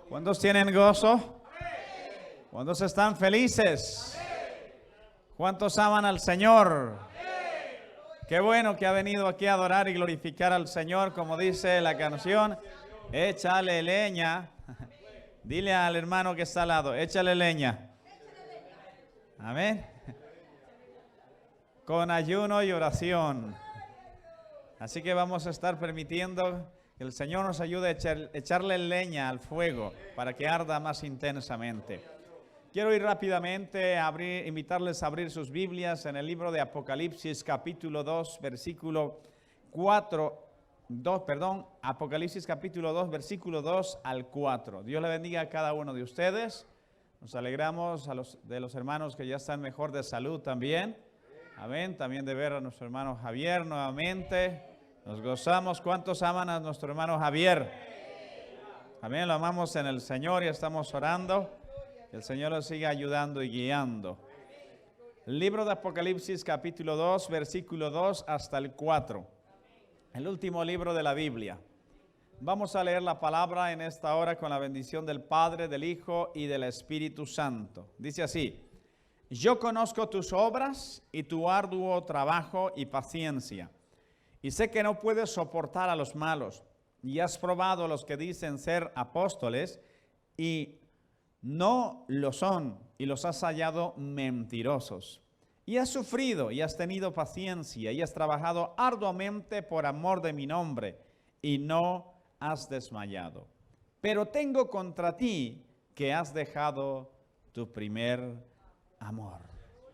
¿Cuántos tienen gozo? ¿Cuántos están felices? ¿Cuántos aman al Señor? Qué bueno que ha venido aquí a adorar y glorificar al Señor, como dice la canción. Échale leña. Dile al hermano que está al lado, échale leña. Amén. Con ayuno y oración. Así que vamos a estar permitiendo que el Señor nos ayude a echarle leña al fuego para que arda más intensamente. Quiero ir rápidamente a invitarles a abrir sus Biblias en el libro de Apocalipsis, capítulo 2, versículo 4. Apocalipsis capítulo 2, versículo 2 al 4. Dios le bendiga a cada uno de ustedes. Nos alegramos de los hermanos que ya están mejor de salud también. Amén. También de ver a nuestro hermano Javier nuevamente. Nos gozamos. ¿Cuántos aman a nuestro hermano Javier? Amén. Lo amamos en el Señor y estamos orando. Que el Señor lo siga ayudando y guiando. El libro de Apocalipsis capítulo 2, versículo 2 hasta el 4. El último libro de la Biblia. Vamos a leer la palabra en esta hora con la bendición del Padre, del Hijo y del Espíritu Santo. Dice así: yo conozco tus obras y tu arduo trabajo y paciencia, y sé que no puedes soportar a los malos, y has probado a los que dicen ser apóstoles, y no lo son, y los has hallado mentirosos. Y has sufrido, y has tenido paciencia, y has trabajado arduamente por amor de mi nombre, y no has desmayado. Pero tengo contra ti que has dejado tu primer amor.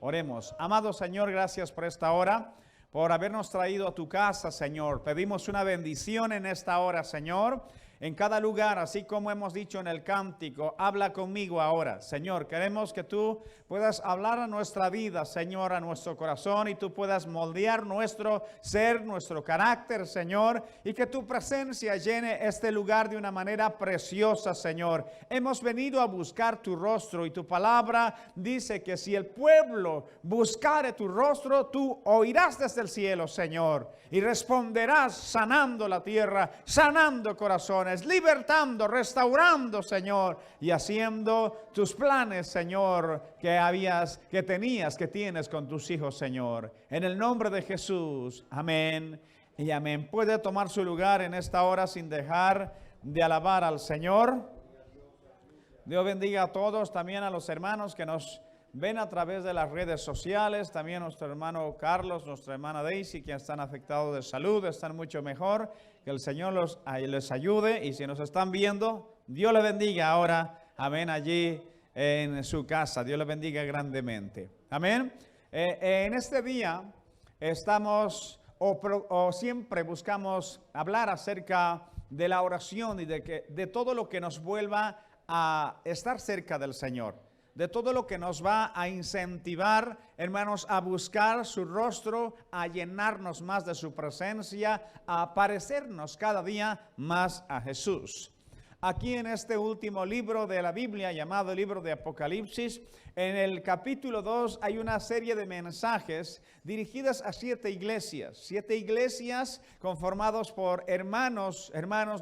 Oremos. Amado Señor, gracias por esta hora, por habernos traído a tu casa, Señor. Pedimos una bendición en esta hora, Señor, en cada lugar, así como hemos dicho en el cántico. Habla conmigo ahora, Señor. Queremos que tú puedas hablar a nuestra vida, Señor, a nuestro corazón, y tú puedas moldear nuestro ser, nuestro carácter, Señor, y que tu presencia llene este lugar de una manera preciosa, Señor. Hemos venido a buscar tu rostro, y tu palabra dice que si el pueblo buscare tu rostro, tú oirás desde el cielo, Señor, y responderás sanando la tierra, sanando corazones, libertando, restaurando, Señor, y haciendo tus planes, Señor, que tienes con tus hijos, Señor. En el nombre de Jesús, amén y amén. Puede tomar su lugar en esta hora sin dejar de alabar al Señor. Dios bendiga a todos, también a los hermanos que nos ven a través de las redes sociales, también a nuestro hermano Carlos, nuestra hermana Daisy, que están afectados de salud, están mucho mejor. Que el Señor les ayude, y si nos están viendo, Dios les bendiga ahora, amén, allí en su casa. Dios les bendiga grandemente. Amén. En este día estamos siempre buscamos hablar acerca de la oración y de todo lo que nos vuelva a estar cerca del Señor. De todo lo que nos va a incentivar, hermanos, a buscar su rostro, a llenarnos más de su presencia, a parecernos cada día más a Jesús. Aquí en este último libro de la Biblia, llamado el libro de Apocalipsis, en el capítulo 2 hay una serie de mensajes dirigidas a 7 iglesias conformados por hermanos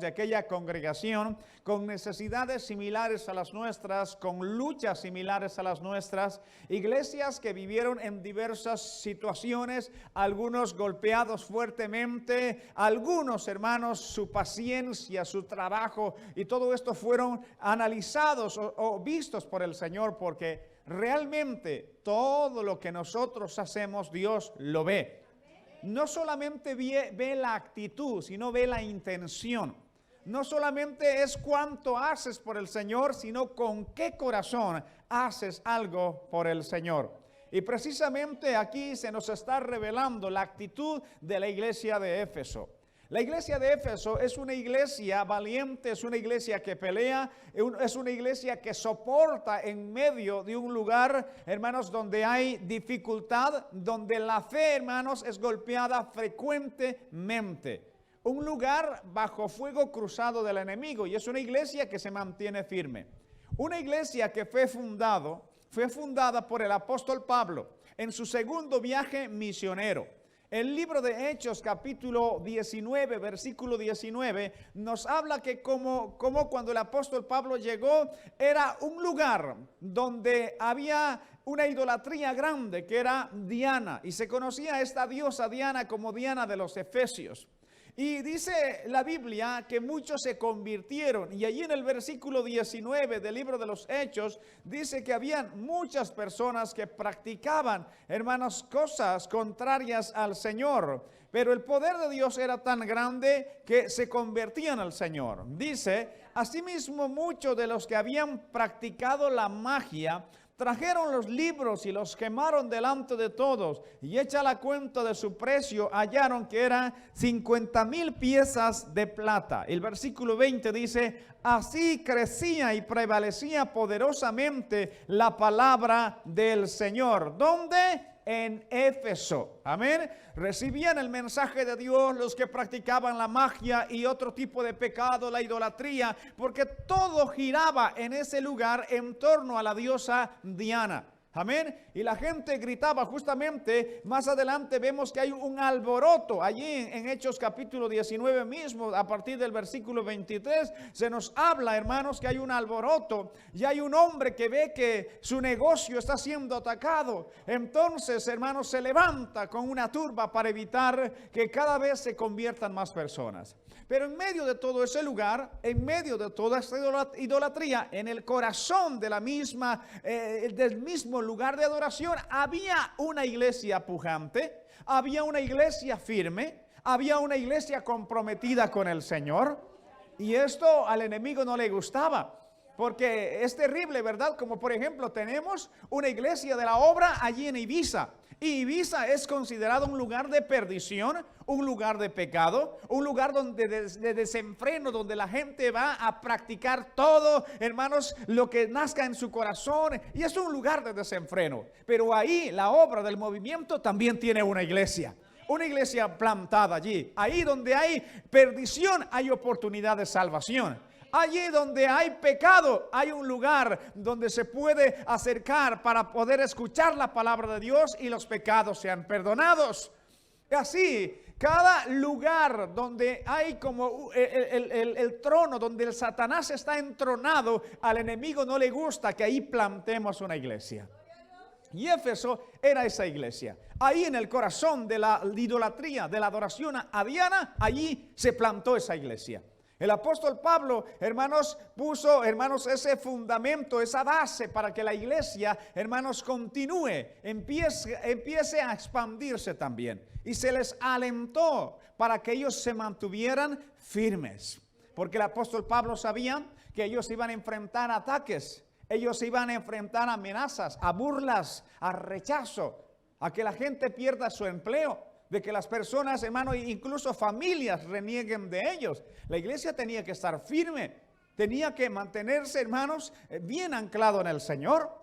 de aquella congregación con necesidades similares a las nuestras, con luchas similares a las nuestras, iglesias que vivieron en diversas situaciones, algunos golpeados fuertemente, algunos hermanos su paciencia, su trabajo y todo esto fueron analizados o vistos por el Señor, porque realmente todo lo que nosotros hacemos, Dios lo ve. No solamente ve la actitud, sino ve la intención. No solamente es cuánto haces por el Señor, sino con qué corazón haces algo por el Señor. Y precisamente aquí se nos está revelando la actitud de la iglesia de Éfeso. La iglesia de Éfeso es una iglesia valiente, es una iglesia que pelea, es una iglesia que soporta en medio de un lugar, hermanos, donde hay dificultad, donde la fe, hermanos, es golpeada frecuentemente. Un lugar bajo fuego cruzado del enemigo, y es una iglesia que se mantiene firme. Una iglesia que fue fundada por el apóstol Pablo en su segundo viaje misionero. El libro de Hechos, capítulo 19, versículo 19, nos habla que como cuando el apóstol Pablo llegó, era un lugar donde había una idolatría grande que era Diana, y se conocía a esta diosa Diana como Diana de los Efesios. Y dice la Biblia que muchos se convirtieron, y allí en el versículo 19 del libro de los Hechos dice que habían muchas personas que practicaban, hermanos, cosas contrarias al Señor, pero el poder de Dios era tan grande que se convertían al Señor. Dice, asimismo muchos de los que habían practicado la magia trajeron los libros y los quemaron delante de todos, y hecha la cuenta de su precio, hallaron que eran 50,000 piezas de plata. El versículo 20 dice, así crecía y prevalecía poderosamente la palabra del Señor. ¿Dónde? En Éfeso. Amén. Recibían el mensaje de Dios los que practicaban la magia y otro tipo de pecado, la idolatría, porque todo giraba en ese lugar en torno a la diosa Diana. Amén. Y la gente gritaba justamente. Más adelante vemos que hay un alboroto. Allí en Hechos capítulo 19 mismo, a partir del versículo 23, se nos habla, hermanos, que hay un alboroto. Y hay un hombre que ve que su negocio está siendo atacado. Entonces, hermanos, se levanta con una turba para evitar que cada vez se conviertan más personas. Pero en medio de todo ese lugar, en medio de toda esta idolatría, en el corazón de la misma, del mismo lugar de adoración, había una iglesia pujante, había una iglesia firme, había una iglesia comprometida con el Señor. Y esto al enemigo no le gustaba, porque es terrible, ¿verdad? Como por ejemplo tenemos una iglesia de la obra allí en Ibiza. Y Ibiza es considerado un lugar de perdición, un lugar de pecado, un lugar donde de desenfreno, donde la gente va a practicar todo, hermanos, lo que nazca en su corazón. Y es un lugar de desenfreno. Pero ahí la obra del movimiento también tiene una iglesia plantada allí. Ahí donde hay perdición hay oportunidad de salvación. Allí donde hay pecado, hay un lugar donde se puede acercar para poder escuchar la palabra de Dios y los pecados sean perdonados. Y así, cada lugar donde hay como el trono, donde el Satanás está entronado, al enemigo no le gusta que ahí plantemos una iglesia. Y Éfeso era esa iglesia. Ahí en el corazón de la idolatría, de la adoración a Diana, allí se plantó esa iglesia. El apóstol Pablo, hermanos, puso, hermanos, ese fundamento, esa base para que la iglesia, hermanos, continúe, empiece a expandirse también. Y se les alentó para que ellos se mantuvieran firmes. Porque el apóstol Pablo sabía que ellos iban a enfrentar ataques, ellos iban a enfrentar amenazas, a burlas, a rechazo, a que la gente pierda su empleo, de que las personas, hermanos, incluso familias renieguen de ellos. La iglesia tenía que estar firme, tenía que mantenerse, hermanos, bien anclado en el Señor.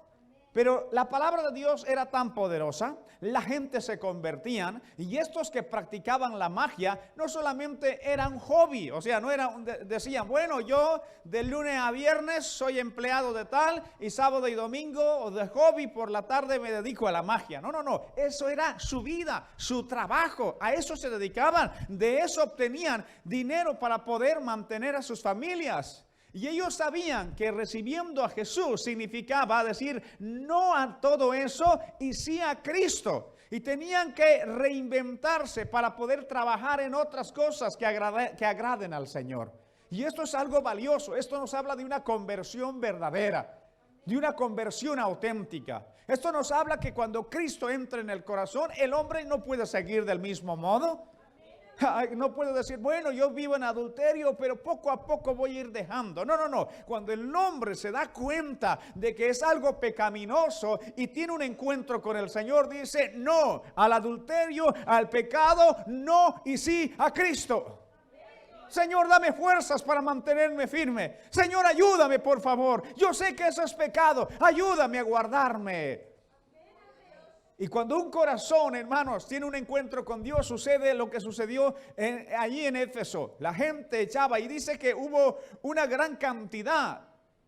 Pero la palabra de Dios era tan poderosa, la gente se convertían, y estos que practicaban la magia no solamente eran hobby, o sea, no eran, decían, bueno, yo de lunes a viernes soy empleado de tal, y sábado y domingo o de hobby por la tarde me dedico a la magia. No, eso era su vida, su trabajo, a eso se dedicaban, de eso obtenían dinero para poder mantener a sus familias. Y ellos sabían que recibiendo a Jesús significaba decir no a todo eso y sí a Cristo. Y tenían que reinventarse para poder trabajar en otras cosas que agraden al Señor. Y esto es algo valioso. Esto nos habla de una conversión verdadera, de una conversión auténtica. Esto nos habla que cuando Cristo entra en el corazón, el hombre no puede seguir del mismo modo. No puedo decir, bueno, yo vivo en adulterio, pero poco a poco voy a ir dejando. No. Cuando el hombre se da cuenta de que es algo pecaminoso y tiene un encuentro con el Señor, dice no al adulterio, al pecado, no y sí a Cristo. Señor, dame fuerzas para mantenerme firme. Señor, ayúdame, por favor. Yo sé que eso es pecado. Ayúdame a guardarme. Y cuando un corazón, hermanos, tiene un encuentro con Dios, sucede lo que sucedió allí en Éfeso. La gente echaba, y dice que hubo una gran cantidad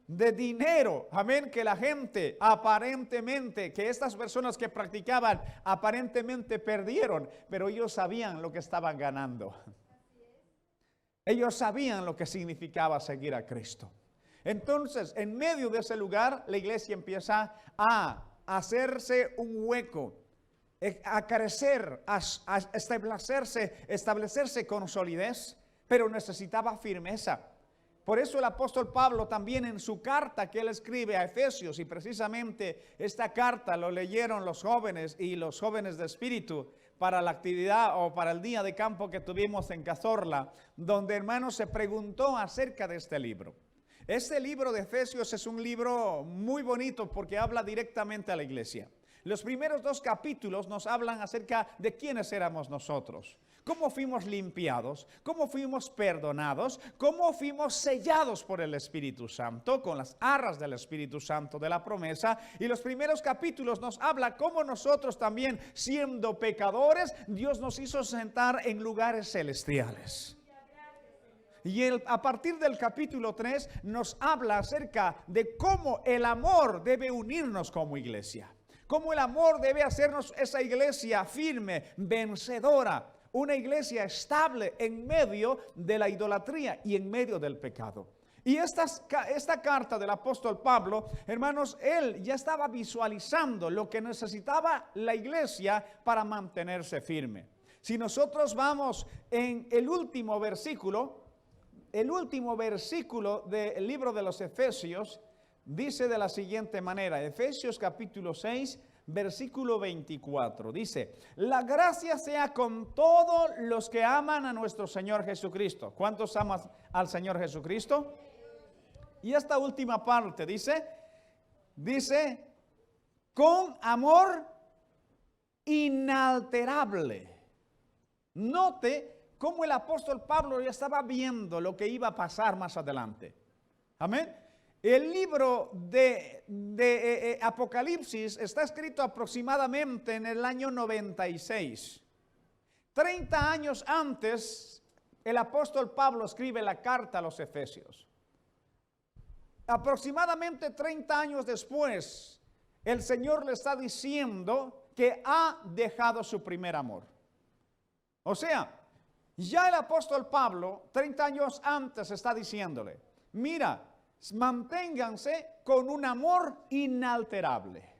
de dinero, amén, que la gente aparentemente, que estas personas que practicaban aparentemente perdieron, pero ellos sabían lo que estaban ganando. Ellos sabían lo que significaba seguir a Cristo. Entonces, en medio de ese lugar, la iglesia empieza a hacerse un hueco, a crecer, a establecerse con solidez, pero necesitaba firmeza. Por eso el apóstol Pablo también en su carta que él escribe a Efesios, y precisamente esta carta lo leyeron los jóvenes y los jóvenes de espíritu para la actividad o para el día de campo que tuvimos en Cazorla, donde hermanos se preguntó acerca de este libro. Este libro de Efesios es un libro muy bonito porque habla directamente a la iglesia. Los primeros 2 capítulos nos hablan acerca de quiénes éramos nosotros, cómo fuimos limpiados, cómo fuimos perdonados, cómo fuimos sellados por el Espíritu Santo, con las arras del Espíritu Santo de la promesa. Y los primeros capítulos nos habla cómo nosotros también, siendo pecadores, Dios nos hizo sentar en lugares celestiales. Y a partir del capítulo 3 nos habla acerca de cómo el amor debe unirnos como iglesia. Cómo el amor debe hacernos esa iglesia firme, vencedora. Una iglesia estable en medio de la idolatría y en medio del pecado. Y esta carta del apóstol Pablo, hermanos, él ya estaba visualizando lo que necesitaba la iglesia para mantenerse firme. Si nosotros vamos en el último versículo del libro de los Efesios, dice de la siguiente manera, Efesios capítulo 6, versículo 24, dice, la gracia sea con todos los que aman a nuestro Señor Jesucristo. ¿Cuántos aman al Señor Jesucristo? Y esta última parte dice, con amor inalterable. Note cómo el apóstol Pablo ya estaba viendo lo que iba a pasar más adelante. Amén. El libro de Apocalipsis está escrito aproximadamente en el año 96. 30 años antes, el apóstol Pablo escribe la carta a los Efesios. Aproximadamente 30 años después, el Señor le está diciendo que ha dejado su primer amor. O sea, ya el apóstol Pablo, 30 años antes, está diciéndole, mira, manténganse con un amor inalterable.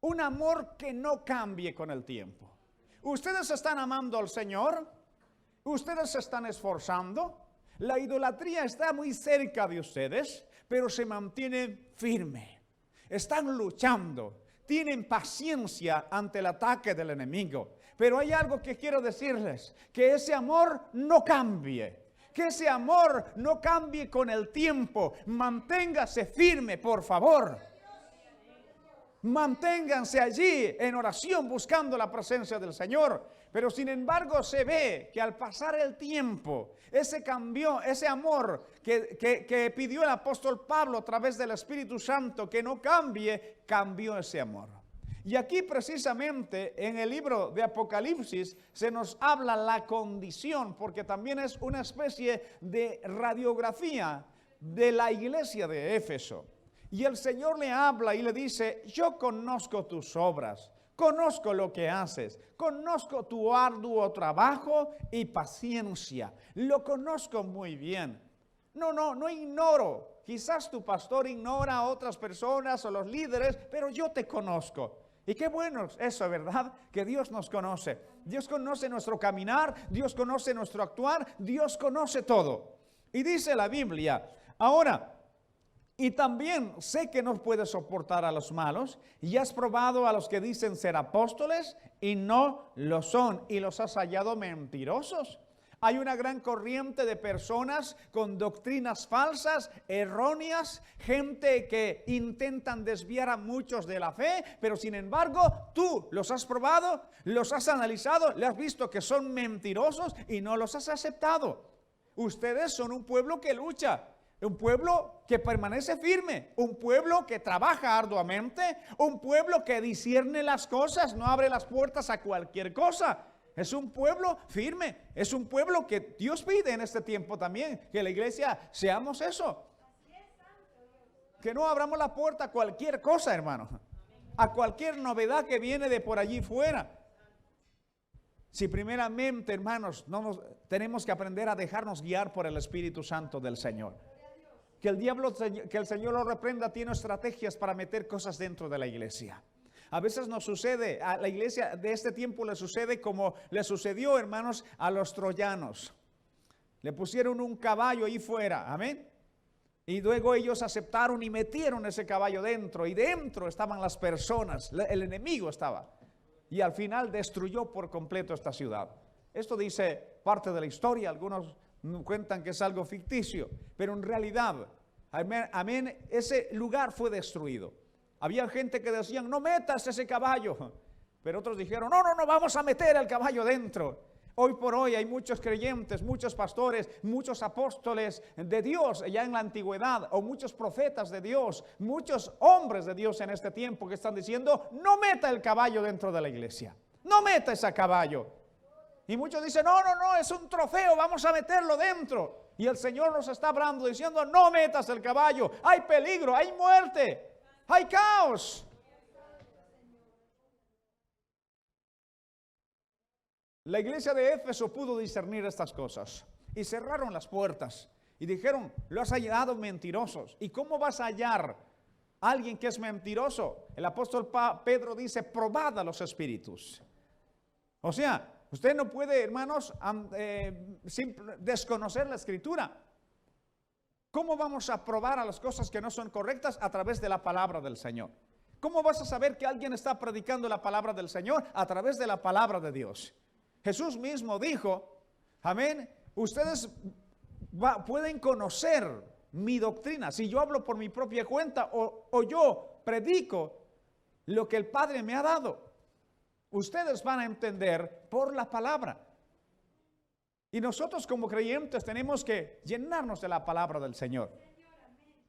Un amor que no cambie con el tiempo. Ustedes están amando al Señor. Ustedes se están esforzando. La idolatría está muy cerca de ustedes, pero se mantienen firmes. Están luchando. Tienen paciencia ante el ataque del enemigo. Pero hay algo que quiero decirles, que ese amor no cambie. Que ese amor no cambie con el tiempo. Manténgase firme, por favor. Manténganse allí en oración buscando la presencia del Señor. Pero sin embargo se ve que al pasar el tiempo, ese amor que pidió el apóstol Pablo a través del Espíritu Santo que no cambie, cambió ese amor. Y aquí precisamente en el libro de Apocalipsis se nos habla la condición, porque también es una especie de radiografía de la iglesia de Éfeso. Y el Señor le habla y le dice, yo conozco tus obras, conozco lo que haces, conozco tu arduo trabajo y paciencia, lo conozco muy bien. No ignoro, quizás tu pastor ignora a otras personas o los líderes, pero yo te conozco. Y qué bueno es eso, ¿verdad? Que Dios nos conoce. Dios conoce nuestro caminar, Dios conoce nuestro actuar, Dios conoce todo. Y dice la Biblia, ahora, y también sé que no puedes soportar a los malos, y has probado a los que dicen ser apóstoles y no lo son, y los has hallado mentirosos. Hay una gran corriente de personas con doctrinas falsas, erróneas, gente que intentan desviar a muchos de la fe, pero sin embargo tú los has probado, los has analizado, le has visto que son mentirosos y no los has aceptado. Ustedes son un pueblo que lucha, un pueblo que permanece firme, un pueblo que trabaja arduamente, un pueblo que discierne las cosas, no abre las puertas a cualquier cosa. Es un pueblo firme, es un pueblo que Dios pide en este tiempo también, que la iglesia seamos eso. Que no abramos la puerta a cualquier cosa, hermano. A cualquier novedad que viene de por allí fuera. Si primeramente, hermanos, tenemos que aprender a dejarnos guiar por el Espíritu Santo del Señor. Que el Señor lo reprenda, tiene estrategias para meter cosas dentro de la iglesia. A veces nos sucede, a la iglesia de este tiempo le sucede como le sucedió, hermanos, a los troyanos. Le pusieron un caballo ahí fuera, amén. Y luego ellos aceptaron y metieron ese caballo dentro. Y dentro estaban las personas, el enemigo estaba. Y al final destruyó por completo esta ciudad. Esto dice parte de la historia. Algunos cuentan que es algo ficticio. Pero en realidad, amén, ese lugar fue destruido. Había gente que decían, no metas ese caballo. Pero otros dijeron, no, vamos a meter el caballo dentro. Hoy por hoy hay muchos creyentes, muchos pastores, muchos apóstoles de Dios ya en la antigüedad, o muchos profetas de Dios, muchos hombres de Dios en este tiempo que están diciendo, no meta el caballo dentro de la iglesia, no meta ese caballo. Y muchos dicen, no, es un trofeo, vamos a meterlo dentro. Y el Señor nos está hablando diciendo, no metas el caballo, hay peligro, hay muerte, hay caos. La iglesia de Éfeso pudo discernir estas cosas y cerraron las puertas y dijeron, lo has hallado mentirosos. ¿Y cómo vas a hallar a alguien que es mentiroso? El apóstol Pedro dice, probad a los espíritus. O sea, usted no puede, hermanos, desconocer la escritura. ¿Cómo vamos a probar a las cosas que no son correctas? A través de la palabra del Señor. ¿Cómo vas a saber que alguien está predicando la palabra del Señor? A través de la palabra de Dios. Jesús mismo dijo, amén, ustedes pueden conocer mi doctrina si yo hablo por mi propia cuenta o yo predico lo que el Padre me ha dado. Ustedes van a entender por la palabra. Y nosotros como creyentes tenemos que llenarnos de la palabra del Señor.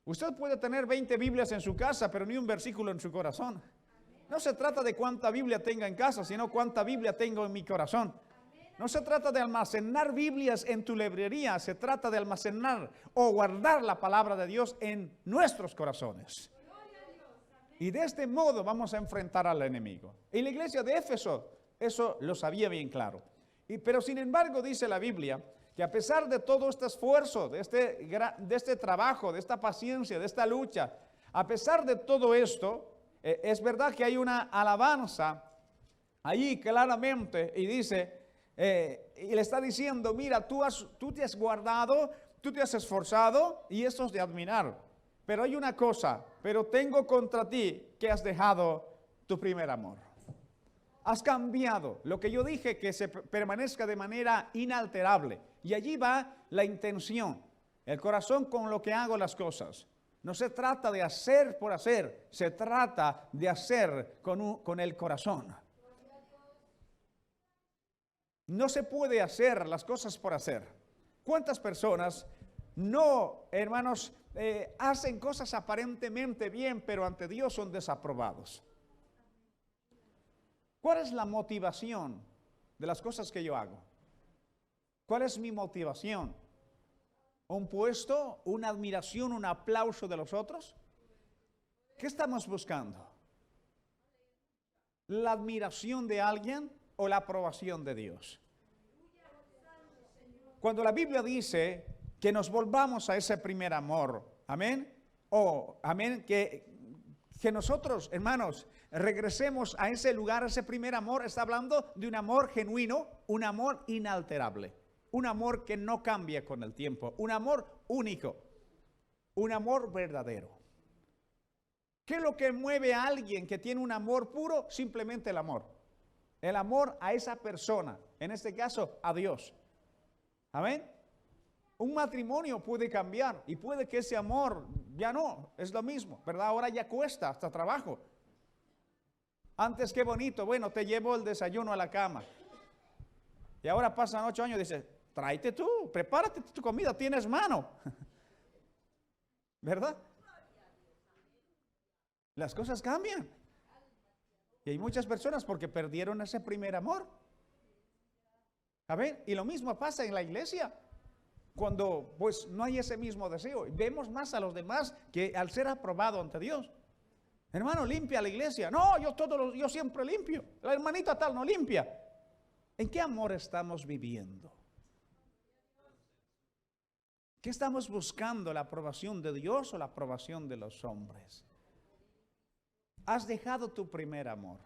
Usted puede tener 20 Biblias en su casa, pero ni un versículo en su corazón. No se trata de cuánta Biblia tenga en casa, sino cuánta Biblia tengo en mi corazón. No se trata de almacenar Biblias en tu librería, se trata de almacenar o guardar la palabra de Dios en nuestros corazones. Y de este modo vamos a enfrentar al enemigo. Y la iglesia de Éfeso eso lo sabía bien claro. Pero sin embargo dice la Biblia que a pesar de todo este esfuerzo, de este trabajo, de esta paciencia, de esta lucha, a pesar de todo esto, es verdad que hay una alabanza allí claramente y dice, y le está diciendo, mira, tú te has guardado, tú te has esforzado y eso es de admirar. Pero hay una cosa, pero tengo contra ti que has dejado tu primer amor. Has cambiado lo que yo dije que se permanezca de manera inalterable. Y allí va la intención, el corazón con lo que hago las cosas. No se trata de hacer por hacer, se trata de hacer con el corazón. No se puede hacer las cosas por hacer. ¿Cuántas personas no, hermanos, hacen cosas aparentemente bien, pero ante Dios son desaprobados? ¿Cuál es la motivación de las cosas que yo hago? ¿Cuál es mi motivación? ¿Un puesto, una admiración, un aplauso de los otros? ¿Qué estamos buscando? ¿La admiración de alguien o la aprobación de Dios? Cuando la Biblia dice que nos volvamos a ese primer amor, amén, amén, que nosotros, hermanos, regresemos a ese lugar, a ese primer amor, está hablando de un amor genuino, un amor inalterable, un amor que no cambia con el tiempo, un amor único, un amor verdadero. ¿Qué es lo que mueve a alguien que tiene un amor puro? Simplemente el amor a esa persona, en este caso a Dios. Amén. Un matrimonio puede cambiar y puede que ese amor ya no, es lo mismo, ¿verdad? Ahora ya cuesta hasta trabajo. Antes qué bonito, bueno, te llevo el desayuno a la cama. Y ahora pasan 8 años y dices, tráete tú, prepárate tu comida, tienes mano. ¿Verdad? Las cosas cambian. Y hay muchas personas porque perdieron ese primer amor. ¿Saben? Y lo mismo pasa en la iglesia. Cuando pues no hay ese mismo deseo. Vemos más a los demás que al ser aprobado ante Dios. Hermano, limpia la iglesia. No, yo siempre limpio. La hermanita tal no limpia. ¿En qué amor estamos viviendo? ¿Qué estamos buscando? ¿La aprobación de Dios o la aprobación de los hombres? Has dejado tu primer amor.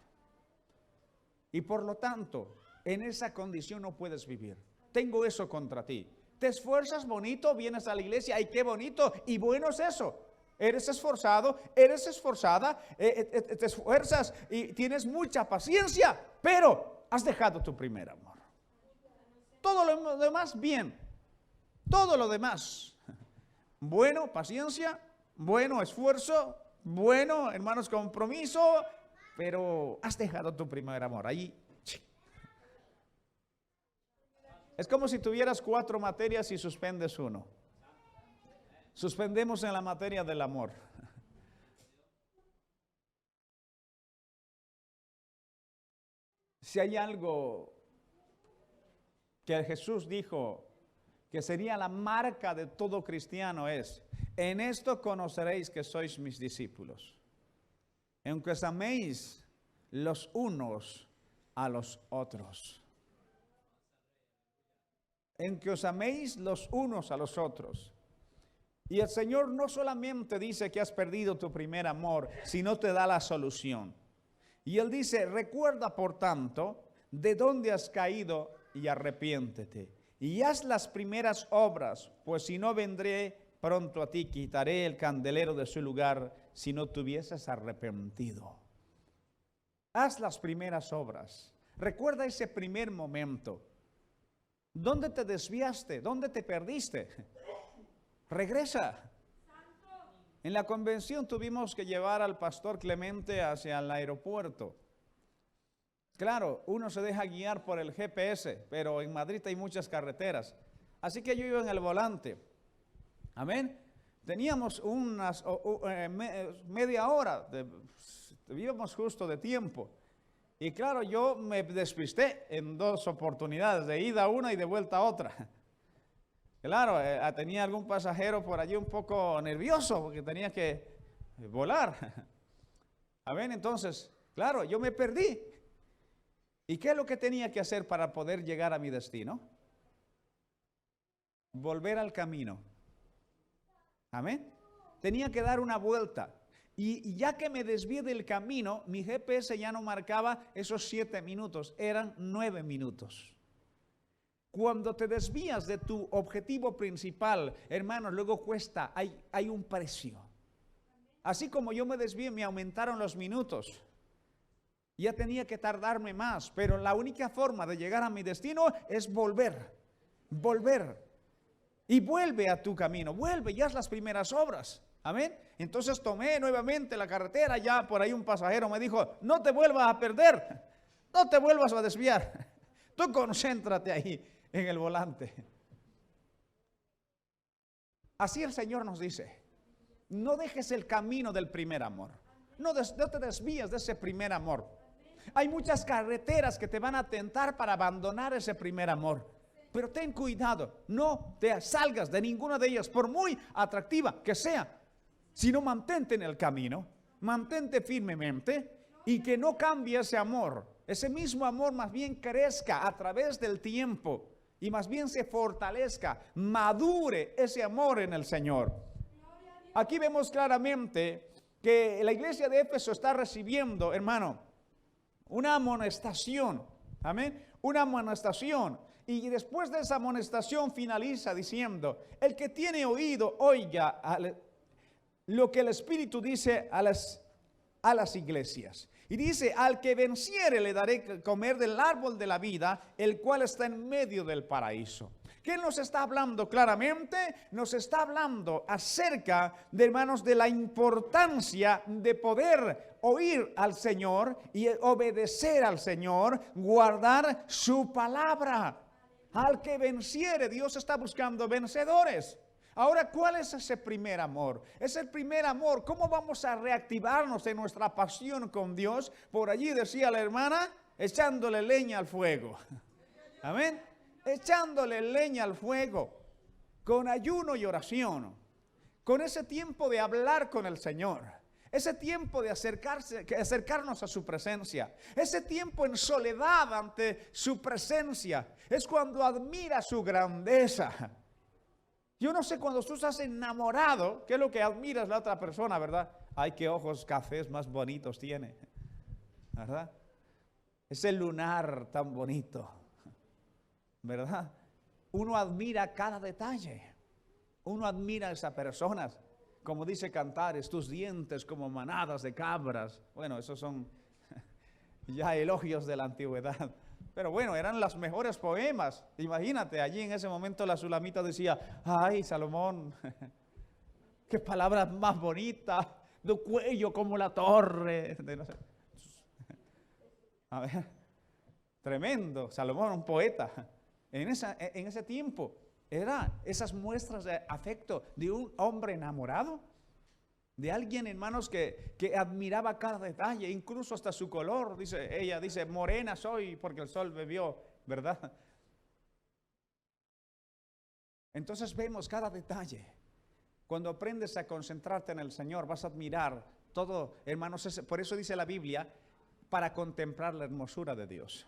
Y por lo tanto, en esa condición no puedes vivir. Tengo eso contra ti. Te esfuerzas bonito, vienes a la iglesia, ¡ay, qué bonito! Y bueno es eso. Eres esforzado, eres esforzada, te esfuerzas y tienes mucha paciencia, pero has dejado tu primer amor. Todo lo demás bien, todo lo demás. Bueno, paciencia, bueno, esfuerzo, bueno, hermanos, compromiso, pero has dejado tu primer amor. Ahí. Es como si tuvieras 4 materias y suspendes 1. Suspendemos en la materia del amor. Si hay algo que Jesús dijo que sería la marca de todo cristiano es: en esto conoceréis que sois mis discípulos, en que os améis los unos a los otros. En que os améis los unos a los otros. Y el Señor no solamente dice que has perdido tu primer amor, sino te da la solución. Y Él dice: recuerda por tanto de dónde has caído y arrepiéntete. Y haz las primeras obras, pues si no vendré pronto a ti, quitaré el candelero de su lugar si no te hubieses arrepentido. Haz las primeras obras. Recuerda ese primer momento. ¿Dónde te desviaste? ¿Dónde te perdiste? Regresa. En la convención tuvimos que llevar al pastor Clemente hacia el aeropuerto. Claro, uno se deja guiar por el GPS, pero en Madrid hay muchas carreteras. Así que yo iba en el volante. Amén. Teníamos media hora, íbamos justo de tiempo. Y claro, yo me despisté en 2 oportunidades, de ida una y de vuelta otra. Claro, tenía algún pasajero por allí un poco nervioso porque tenía que volar. Amén, entonces, claro, yo me perdí. ¿Y qué es lo que tenía que hacer para poder llegar a mi destino? Volver al camino. Amén. Tenía que dar una vuelta. Y ya que me desvié del camino, mi GPS ya no marcaba esos 7 minutos, eran 9 minutos. Cuando te desvías de tu objetivo principal, hermanos, luego cuesta, hay un precio. Así como yo me desvié, me aumentaron los minutos. Ya tenía que tardarme más, pero la única forma de llegar a mi destino es volver. Y vuelve a tu camino, vuelve y haz las primeras obras. Amén. Entonces tomé nuevamente la carretera, ya por ahí un pasajero me dijo: no te vuelvas a perder, no te vuelvas a desviar, tú concéntrate ahí en el volante. Así el Señor nos dice: no dejes el camino del primer amor, no te desvíes de ese primer amor. Hay muchas carreteras que te van a tentar para abandonar ese primer amor, pero ten cuidado, no te salgas de ninguna de ellas, por muy atractiva que sea. Sino mantente en el camino, mantente firmemente y que no cambie ese amor. Ese mismo amor más bien crezca a través del tiempo y más bien se fortalezca, madure ese amor en el Señor. Aquí vemos claramente que la iglesia de Éfeso está recibiendo, hermano, una amonestación. Amén. Una amonestación. Y después de esa amonestación finaliza diciendo: el que tiene oído, oiga lo que el Espíritu dice a las iglesias. Y dice: al que venciere le daré comer del árbol de la vida, el cual está en medio del paraíso. ¿Qué nos está hablando claramente? Nos está hablando acerca de, hermanos, de la importancia de poder oír al Señor y obedecer al Señor, guardar su palabra. Al que venciere, Dios está buscando vencedores. Ahora, ¿cuál es ese primer amor? Es el primer amor. ¿Cómo vamos a reactivarnos en nuestra pasión con Dios? Por allí decía la hermana, echándole leña al fuego. Amén. Echándole leña al fuego. con ayuno y oración, con ese tiempo de hablar con el Señor, ese tiempo de acercarnos a su presencia, ese tiempo en soledad ante su presencia, es cuando admira su grandeza. Yo no sé, cuando tú estás enamorado, ¿qué es lo que admiras la otra persona, verdad? Ay, qué ojos cafés más bonitos tiene, ¿verdad? Ese lunar tan bonito, ¿verdad? Uno admira cada detalle. Uno admira a esas personas. Como dice Cantares, tus dientes como manadas de cabras. Bueno, esos son ya elogios de la antigüedad. Pero bueno, eran los mejores poemas. Imagínate, allí en ese momento la Sulamita decía, ay, Salomón, qué palabras más bonitas, de cuello como la torre. No sé. A ver, tremendo, Salomón, un poeta. En ese tiempo, eran esas muestras de afecto de un hombre enamorado, de alguien, hermanos, que admiraba cada detalle, incluso hasta su color. Ella dice, morena soy porque el sol bebió, ¿verdad? Entonces vemos cada detalle. Cuando aprendes a concentrarte en el Señor, vas a admirar todo, hermanos. Por eso dice la Biblia, para contemplar la hermosura de Dios.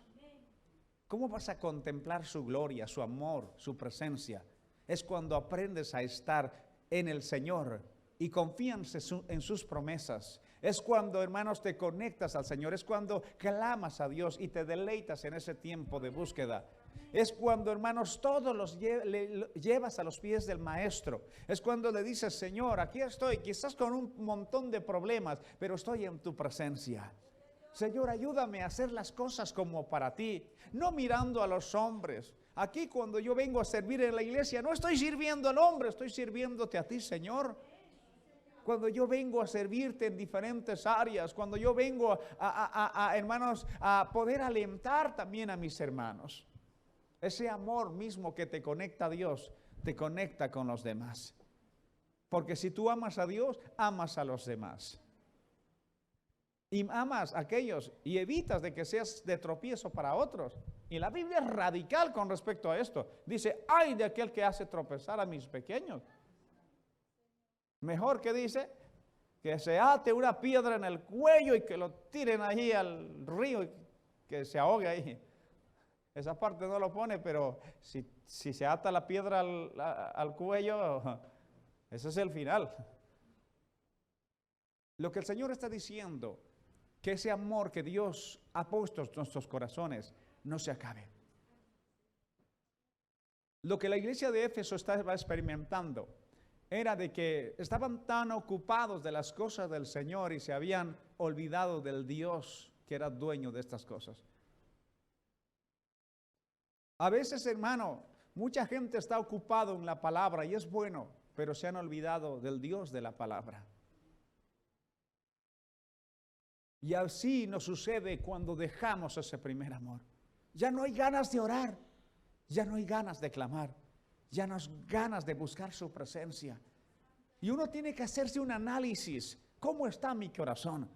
¿Cómo vas a contemplar su gloria, su amor, su presencia? Es cuando aprendes a estar en el Señor y confías en sus promesas. Es cuando, hermanos, te conectas al Señor. Es cuando clamas a Dios y te deleitas en ese tiempo de búsqueda. Es cuando, hermanos, todos los llevas a los pies del Maestro. Es cuando le dices, Señor, aquí estoy, quizás con un montón de problemas, pero estoy en tu presencia. Señor, ayúdame a hacer las cosas como para ti, no mirando a los hombres. Aquí, cuando yo vengo a servir en la iglesia, no estoy sirviendo al hombre, estoy sirviéndote a ti, Señor. Cuando yo vengo a servirte en diferentes áreas, cuando yo vengo hermanos, a poder alentar también a mis hermanos. Ese amor mismo que te conecta a Dios, te conecta con los demás. Porque si tú amas a Dios, amas a los demás. Y amas a aquellos y evitas de que seas de tropiezo para otros. Y la Biblia es radical con respecto a esto. Dice, ay de aquel que hace tropezar a mis pequeños. Mejor, que dice, que se ate una piedra en el cuello y que lo tiren ahí al río y que se ahogue ahí. Esa parte no lo pone, pero si se ata la piedra al cuello, ese es el final. Lo que el Señor está diciendo, que ese amor que Dios ha puesto en nuestros corazones no se acabe. Lo que la iglesia de Éfeso estaba experimentando era de que estaban tan ocupados de las cosas del Señor y se habían olvidado del Dios que era dueño de estas cosas. A veces, hermano, mucha gente está ocupado en la palabra y es bueno, pero se han olvidado del Dios de la palabra. Y así nos sucede cuando dejamos ese primer amor. Ya no hay ganas de orar, ya no hay ganas de clamar, ya no hay ganas de buscar su presencia. Y uno tiene que hacerse un análisis. ¿Cómo está mi corazón?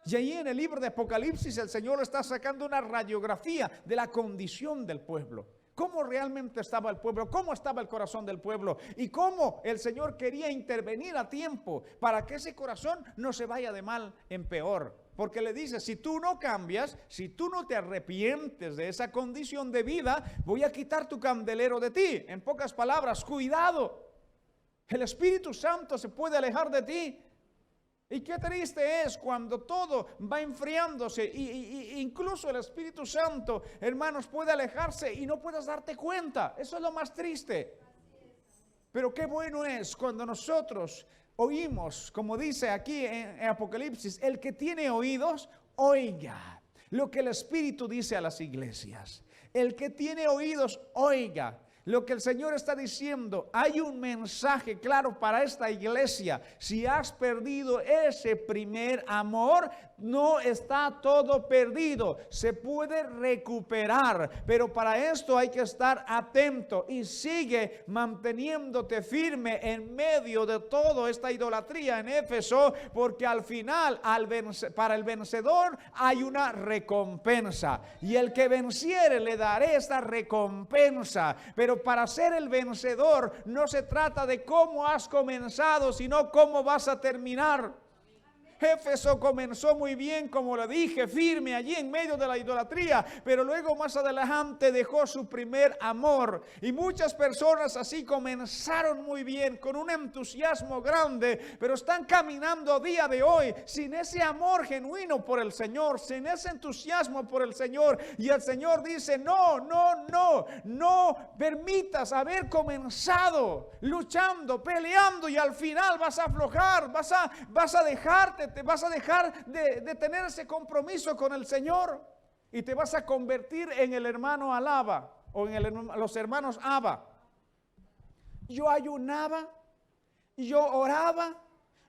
Y ahí en el libro de Apocalipsis el Señor está sacando una radiografía de la condición del pueblo. Cómo realmente estaba el pueblo, cómo estaba el corazón del pueblo y cómo el Señor quería intervenir a tiempo para que ese corazón no se vaya de mal en peor. Porque le dice, si tú no cambias, si tú no te arrepientes de esa condición de vida, voy a quitar tu candelero de ti. En pocas palabras, cuidado. El Espíritu Santo se puede alejar de ti. Y qué triste es cuando todo va enfriándose y incluso el Espíritu Santo, hermanos, puede alejarse y no puedas darte cuenta. Eso es lo más triste. Pero qué bueno es cuando nosotros oímos, como dice aquí en Apocalipsis, el que tiene oídos, oiga lo que el Espíritu dice a las iglesias. El que tiene oídos, oiga lo que el Señor está diciendo. Hay un mensaje claro para esta iglesia. Si has perdido ese primer amor, no está todo perdido. Se puede recuperar, pero para esto hay que estar atento y sigue manteniéndote firme en medio de toda esta idolatría en Éfeso, porque al final, para el vencedor hay una recompensa. Y el que venciere le daré esta recompensa. Pero Pero para ser el vencedor no se trata de cómo has comenzado, sino cómo vas a terminar. Éfeso comenzó muy bien, como le dije, firme allí en medio de la idolatría, pero luego más adelante dejó su primer amor. Y muchas personas así comenzaron muy bien, con un entusiasmo grande, pero están caminando a día de hoy sin ese amor genuino por el Señor, sin ese entusiasmo por el Señor. Y el Señor dice, no permitas haber comenzado luchando, peleando y al final vas a aflojar, vas a dejarte. Te vas a dejar de tener ese compromiso con el Señor y te vas a convertir en el hermano Alaba o en los hermanos Abba. Yo ayunaba, yo oraba,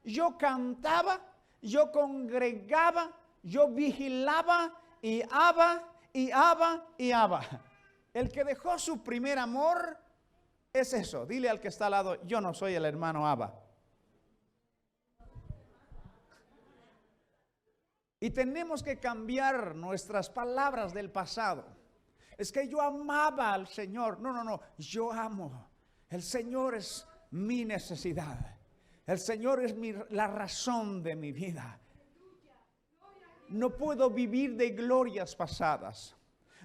yo cantaba, yo congregaba, yo vigilaba y Abba. El que dejó su primer amor es eso. Dile al que está al lado, yo no soy el hermano Abba. Y tenemos que cambiar nuestras palabras del pasado. Es que yo amaba al Señor. No, yo amo. El Señor es mi necesidad. El Señor es la razón de mi vida. No puedo vivir de glorias pasadas.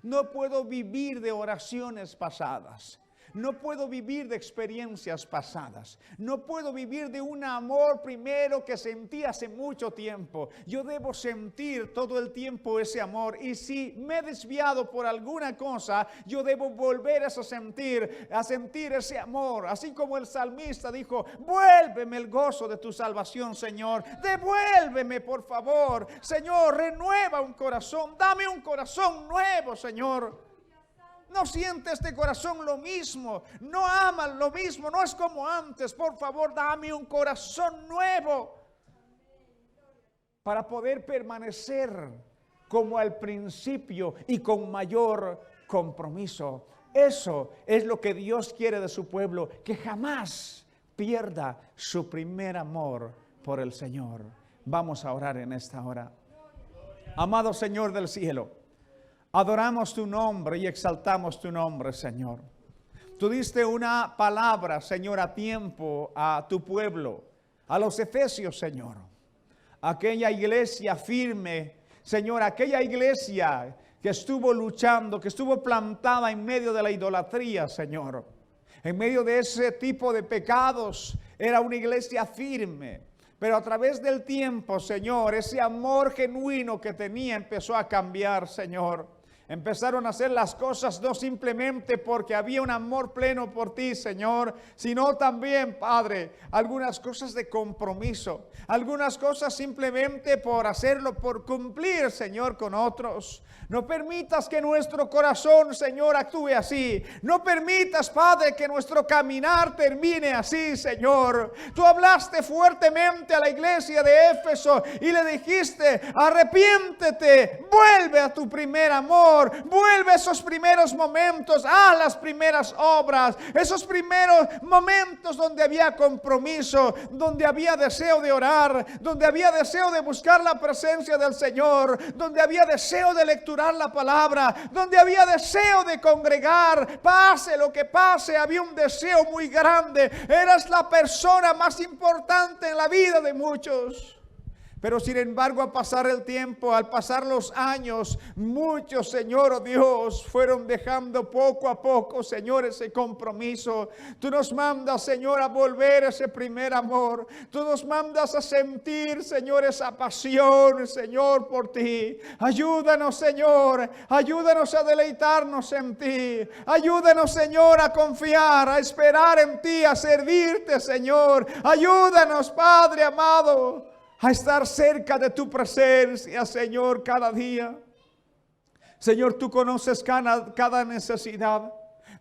No puedo vivir de oraciones pasadas. No puedo vivir de experiencias pasadas. No puedo vivir de un amor primero que sentí hace mucho tiempo. Yo debo sentir todo el tiempo ese amor. Y si me he desviado por alguna cosa, yo debo volver a sentir ese amor. Así como el salmista dijo, vuélveme el gozo de tu salvación, Señor. Devuélveme, por favor. Señor, renueva un corazón. Dame un corazón nuevo, Señor. No siente este corazón lo mismo, no ama lo mismo, no es como antes. Por favor, dame un corazón nuevo para poder permanecer como al principio y con mayor compromiso. Eso es lo que Dios quiere de su pueblo, que jamás pierda su primer amor por el Señor. Vamos a orar en esta hora. Amado Señor del cielo, adoramos tu nombre y exaltamos tu nombre, Señor. Tú diste una palabra, Señor, a tiempo a tu pueblo, a los efesios, Señor. Aquella iglesia firme, Señor, aquella iglesia que estuvo luchando, que estuvo plantada en medio de la idolatría, Señor. En medio de ese tipo de pecados, era una iglesia firme. Pero a través del tiempo, Señor, ese amor genuino que tenía empezó a cambiar, Señor. Empezaron a hacer las cosas no simplemente porque había un amor pleno por ti, Señor, sino también, Padre, algunas cosas de compromiso, algunas cosas simplemente por hacerlo, por cumplir, Señor, con otros. No permitas que nuestro corazón, Señor, actúe así. No permitas, Padre, que nuestro caminar termine así, Señor. Tú hablaste fuertemente a la iglesia de Éfeso y le dijiste, arrepiéntete, vuelve a tu primer amor, vuelve a esos primeros momentos, a las primeras obras, esos primeros momentos donde había compromiso, donde había deseo de orar, donde había deseo de buscar la presencia del Señor, donde había deseo de lecturar la palabra, donde había deseo de congregar. Pase lo que pase, había un deseo muy grande. Eras la persona más importante en la vida de muchos. Pero sin embargo, al pasar el tiempo, al pasar los años, muchos, Señor, oh Dios, fueron dejando poco a poco, Señor, ese compromiso. Tú nos mandas, Señor, a volver a ese primer amor. Tú nos mandas a sentir, Señor, esa pasión, Señor, por ti. Ayúdanos, Señor, ayúdanos a deleitarnos en ti. Ayúdanos, Señor, a confiar, a esperar en ti, a servirte, Señor. Ayúdanos, Padre amado, a estar cerca de tu presencia, Señor, cada día. Señor, tú conoces cada necesidad.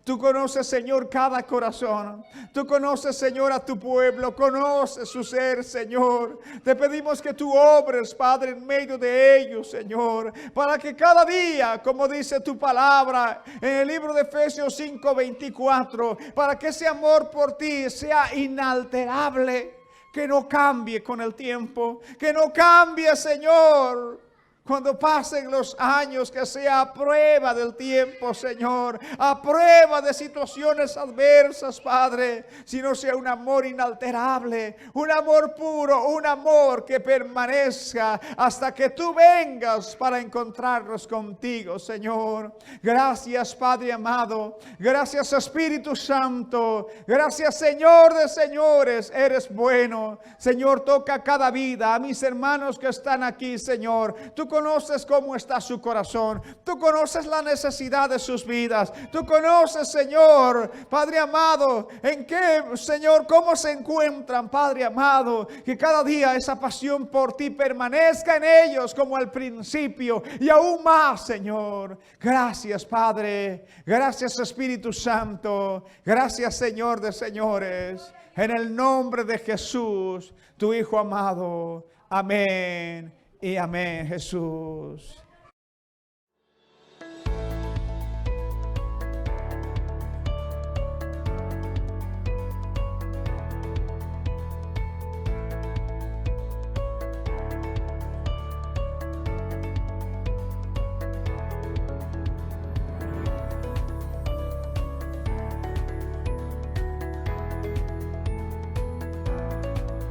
Tú conoces, Señor, cada corazón. Tú conoces, Señor, a tu pueblo. Conoces su ser, Señor. Te pedimos que tú obres, Padre, en medio de ellos, Señor. Para que cada día, como dice tu palabra en el libro de Efesios 5:24, para que ese amor por ti sea inalterable. Que no cambie con el tiempo. Que no cambie, Señor, Cuando pasen los años, que sea a prueba del tiempo, Señor, a prueba de situaciones adversas, Padre, sino sea un amor inalterable, un amor puro, un amor que permanezca hasta que tú vengas para encontrarnos contigo, Señor. Gracias, Padre amado. Gracias, Espíritu Santo. Gracias, Señor de señores. Eres bueno. Señor, toca cada vida. A mis hermanos que están aquí, Señor, tú conoces cómo está su corazón. Tú conoces la necesidad de sus vidas. Tú conoces, Señor, Padre amado, en qué, Señor, cómo se encuentran, Padre amado. Que cada día esa pasión por ti permanezca en ellos como al principio y aún más, Señor. Gracias, Padre. Gracias, Espíritu Santo. Gracias, Señor de señores. En el nombre de Jesús, tu Hijo amado. Amén y amén, Jesús.